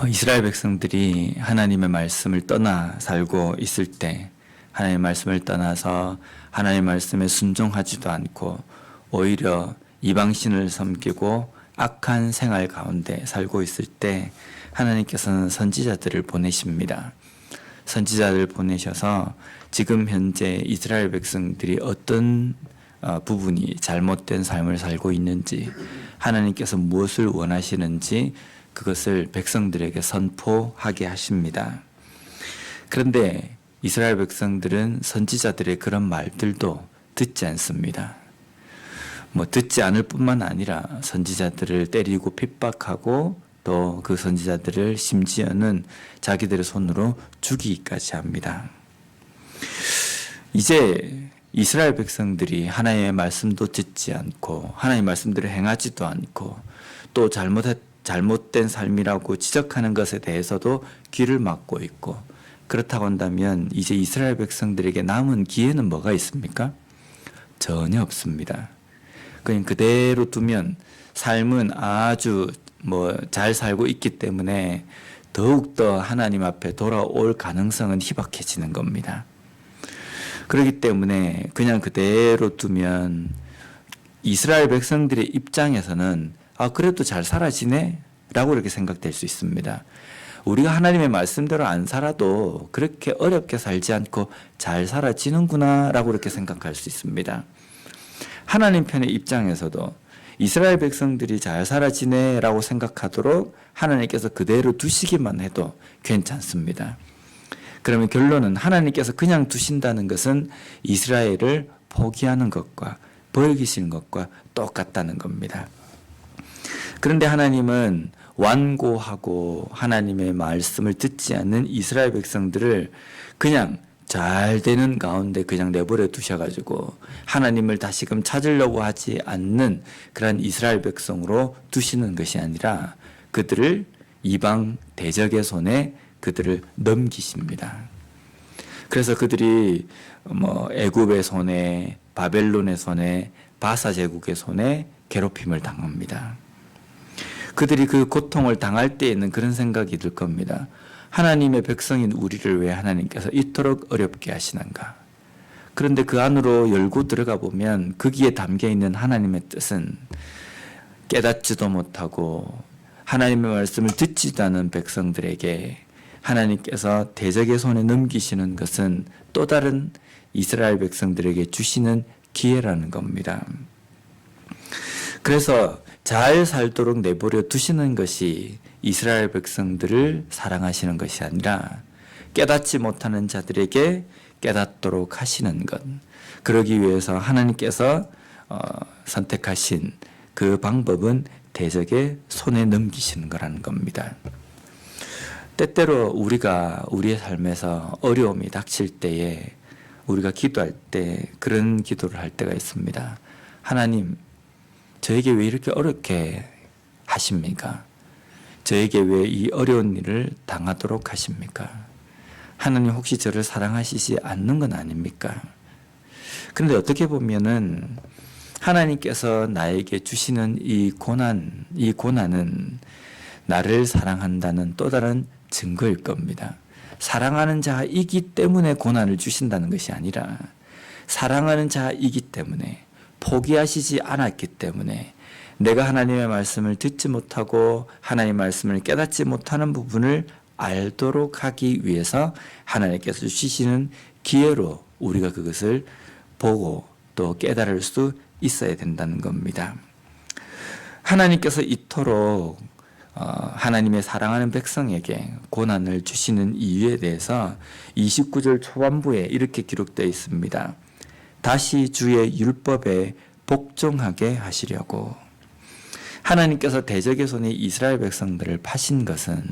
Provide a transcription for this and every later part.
이스라엘 백성들이 하나님의 말씀을 떠나 살고 있을 때 하나님의 말씀을 떠나서 하나님의 말씀에 순종하지도 않고 오히려 이방신을 섬기고 악한 생활 가운데 살고 있을 때 하나님께서는 선지자들을 보내십니다. 선지자를 보내셔서 지금 현재 이스라엘 백성들이 어떤 부분이 잘못된 삶을 살고 있는지, 하나님께서 무엇을 원하시는지 그것을 백성들에게 선포하게 하십니다. 그런데 이스라엘 백성들은 선지자들의 그런 말들도 듣지 않습니다. 듣지 않을 뿐만 아니라 선지자들을 때리고 핍박하고 또 그 선지자들을 심지어는 자기들의 손으로 죽이기까지 합니다. 이제 이스라엘 백성들이 하나님의 말씀도 듣지 않고 하나님의 말씀대로 행하지도 않고 또 잘못된 삶이라고 지적하는 것에 대해서도 귀를 막고 있고, 그렇다고 한다면 이제 이스라엘 백성들에게 남은 기회는 뭐가 있습니까? 전혀 없습니다. 그냥 그대로 두면 삶은 아주 잘 살고 있기 때문에 더욱더 하나님 앞에 돌아올 가능성은 희박해지는 겁니다. 그렇기 때문에 그냥 그대로 두면 이스라엘 백성들의 입장에서는 그래도 잘 살아지네? 라고 이렇게 생각될 수 있습니다. 우리가 하나님의 말씀대로 안 살아도 그렇게 어렵게 살지 않고 잘 살아지는구나 라고 이렇게 생각할 수 있습니다. 하나님 편의 입장에서도 이스라엘 백성들이 잘 살아지네 라고 생각하도록 하나님께서 그대로 두시기만 해도 괜찮습니다. 그러면 결론은 하나님께서 그냥 두신다는 것은 이스라엘을 포기하는 것과 버리시는 것과 똑같다는 겁니다. 그런데 하나님은 완고하고 하나님의 말씀을 듣지 않는 이스라엘 백성들을 그냥 잘 되는 가운데 그냥 내버려 두셔가지고 하나님을 다시금 찾으려고 하지 않는 그런 이스라엘 백성으로 두시는 것이 아니라 그들을 이방 대적의 손에 그들을 넘기십니다. 그래서 그들이 애굽의 손에, 바벨론의 손에, 바사 제국의 손에 괴롭힘을 당합니다. 그들이 그 고통을 당할 때에는 그런 생각이 들 겁니다. 하나님의 백성인 우리를 왜 하나님께서 이토록 어렵게 하시는가? 그런데 그 안으로 열고 들어가 보면 거기에 담겨 있는 하나님의 뜻은 깨닫지도 못하고 하나님의 말씀을 듣지도 않은 백성들에게 하나님께서 대적의 손에 넘기시는 것은 또 다른 이스라엘 백성들에게 주시는 기회라는 겁니다. 그래서 잘 살도록 내버려 두시는 것이 이스라엘 백성들을 사랑하시는 것이 아니라 깨닫지 못하는 자들에게 깨닫도록 하시는 것, 그러기 위해서 하나님께서 선택하신 그 방법은 대적의 손에 넘기시는 거라는 겁니다. 때때로 우리가 우리의 삶에서 어려움이 닥칠 때에 우리가 기도할 때 그런 기도를 할 때가 있습니다. 하나님, 저에게 왜 이렇게 어렵게 하십니까? 저에게 왜 이 어려운 일을 당하도록 하십니까? 하나님 혹시 저를 사랑하시지 않는 건 아닙니까? 그런데 어떻게 보면은 하나님께서 나에게 주시는 이 고난은 나를 사랑한다는 또 다른 증거일 겁니다. 사랑하는 자이기 때문에 고난을 주신다는 것이 아니라 사랑하는 자이기 때문에, 포기하시지 않았기 때문에, 내가 하나님의 말씀을 듣지 못하고 하나님의 말씀을 깨닫지 못하는 부분을 알도록 하기 위해서 하나님께서 주시는 기회로 우리가 그것을 보고 또 깨달을 수 있어야 된다는 겁니다. 하나님께서 이토록 하나님의 사랑하는 백성에게 고난을 주시는 이유에 대해서 29절 초반부에 이렇게 기록되어 있습니다. 다시 주의 율법에 복종하게 하시려고. 하나님께서 대적의 손에 이스라엘 백성들을 파신 것은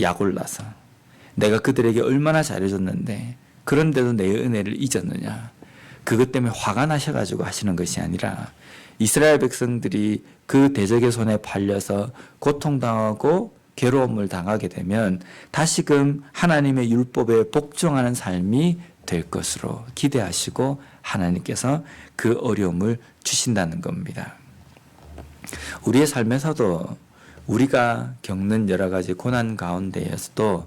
약올라서 내가 그들에게 얼마나 잘해줬는데 그런데도 내 은혜를 잊었느냐, 그것 때문에 화가 나셔가지고 하시는 것이 아니라 이스라엘 백성들이 그 대적의 손에 팔려서 고통당하고 괴로움을 당하게 되면 다시금 하나님의 율법에 복종하는 삶이 될 것으로 기대하시고 하나님께서 그 어려움을 주신다는 겁니다. 우리의 삶에서도 우리가 겪는 여러 가지 고난 가운데에서도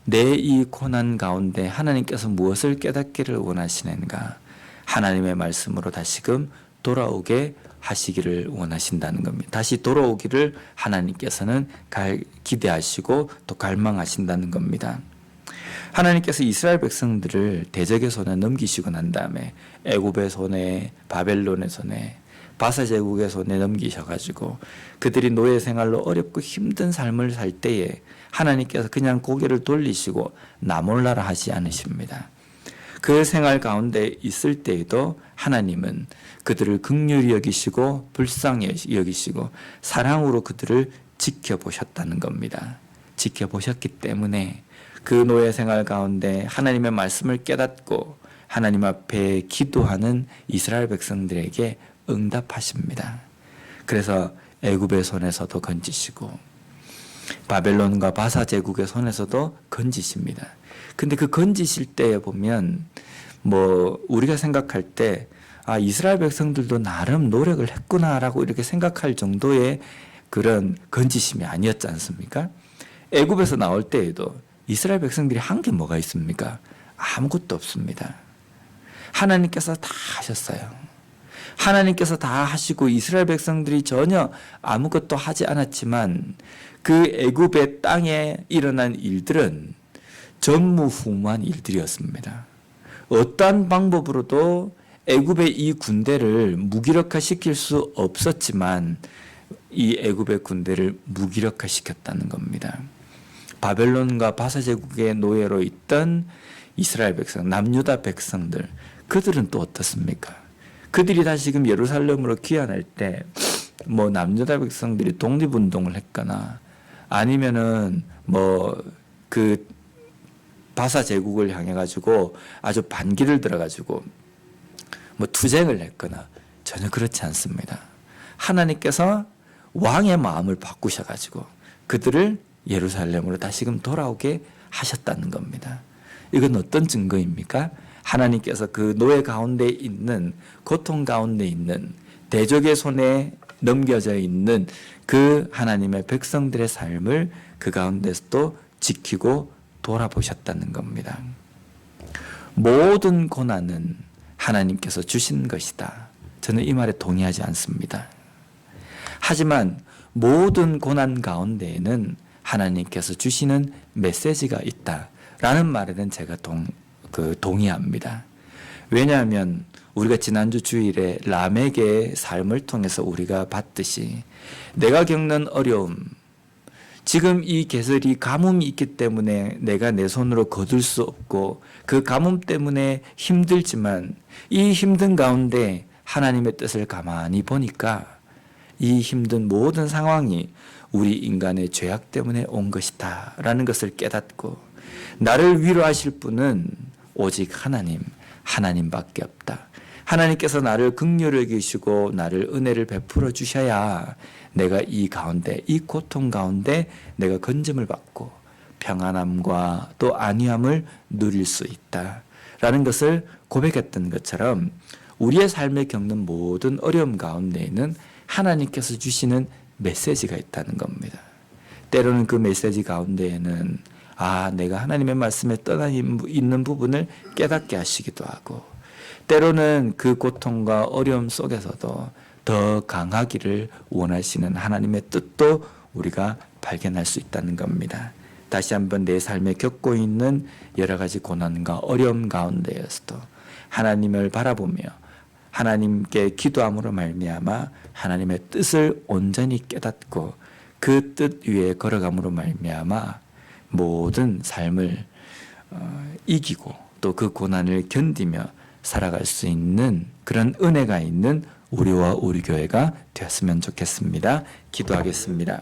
내 이 고난 가운데 하나님께서 무엇을 깨닫기를 원하시는가, 하나님의 말씀으로 다시금 돌아오게 하시기를 원하신다는 겁니다. 다시 돌아오기를 하나님께서는 기대하시고 또 갈망하신다는 겁니다. 하나님께서 이스라엘 백성들을 대적의 손에 넘기시고 난 다음에 애굽의 손에, 바벨론의 손에, 바사 제국의 손에 넘기셔가지고 그들이 노예 생활로 어렵고 힘든 삶을 살 때에 하나님께서 그냥 고개를 돌리시고 나몰라라 하지 않으십니다. 그 생활 가운데 있을 때에도 하나님은 그들을 긍휼히 여기시고 불쌍히 여기시고 사랑으로 그들을 지켜보셨다는 겁니다. 지켜보셨기 때문에 그 노예 생활 가운데 하나님의 말씀을 깨닫고 하나님 앞에 기도하는 이스라엘 백성들에게 응답하십니다. 그래서 애굽의 손에서도 건지시고 바벨론과 바사 제국의 손에서도 건지십니다. 근데 그 건지실 때에 보면 우리가 생각할 때 이스라엘 백성들도 나름 노력을 했구나라고 이렇게 생각할 정도의 그런 건지심이 아니었지 않습니까? 애굽에서 나올 때에도 이스라엘 백성들이 한 게 뭐가 있습니까? 아무것도 없습니다. 하나님께서 다 하셨어요. 하나님께서 다 하시고 이스라엘 백성들이 전혀 아무것도 하지 않았지만 그 애굽의 땅에 일어난 일들은 전무후무한 일들이었습니다. 어떠한 방법으로도 애굽의 이 군대를 무기력화시킬 수 없었지만 이 애굽의 군대를 무기력화시켰다는 겁니다. 바벨론과 바사 제국의 노예로 있던 이스라엘 백성, 남유다 백성들, 그들은 또 어떻습니까? 그들이 다시금 예루살렘으로 귀환할 때 남유다 백성들이 독립운동을 했거나 아니면은 그 바사 제국을 향해 가지고 아주 반기를 들어 가지고 투쟁을 했거나 전혀 그렇지 않습니다. 하나님께서 왕의 마음을 바꾸셔 가지고 그들을 예루살렘으로 다시금 돌아오게 하셨다는 겁니다. 이건 어떤 증거입니까? 하나님께서 그 노예 가운데 있는, 고통 가운데 있는, 대적의 손에 넘겨져 있는 그 하나님의 백성들의 삶을 그 가운데서도 지키고 돌아보셨다는 겁니다. 모든 고난은 하나님께서 주신 것이다. 저는 이 말에 동의하지 않습니다. 하지만 모든 고난 가운데에는 하나님께서 주시는 메시지가 있다라는 말에는 제가 동의합니다. 왜냐하면 우리가 지난주 주일에 라멕의 삶을 통해서 우리가 봤듯이 내가 겪는 어려움, 지금 이 계절이 가뭄이 있기 때문에 내가 내 손으로 거둘 수 없고 그 가뭄 때문에 힘들지만 이 힘든 가운데 하나님의 뜻을 가만히 보니까 이 힘든 모든 상황이 우리 인간의 죄악 때문에 온 것이다 라는 것을 깨닫고 나를 위로하실 분은 오직 하나님밖에 없다. 하나님께서 나를 긍휼히 여기시고 나를 은혜를 베풀어 주셔야 내가 이 가운데, 이 고통 가운데 내가 건짐을 받고 평안함과 또 안위함을 누릴 수 있다 라는 것을 고백했던 것처럼 우리의 삶에 겪는 모든 어려움 가운데에는 하나님께서 주시는 메시지가 있다는 겁니다. 때로는 그 메시지 가운데에는 내가 하나님의 말씀에 떠나 있는 부분을 깨닫게 하시기도 하고 때로는 그 고통과 어려움 속에서도 더 강하기를 원하시는 하나님의 뜻도 우리가 발견할 수 있다는 겁니다. 다시 한번 내 삶에 겪고 있는 여러 가지 고난과 어려움 가운데에서도 하나님을 바라보며 하나님께 기도함으로 말미암아 하나님의 뜻을 온전히 깨닫고 그 뜻 위에 걸어감으로 말미암아 모든 삶을 이기고 또 그 고난을 견디며 살아갈 수 있는 그런 은혜가 있는 우리와 우리 교회가 되었으면 좋겠습니다. 기도하겠습니다.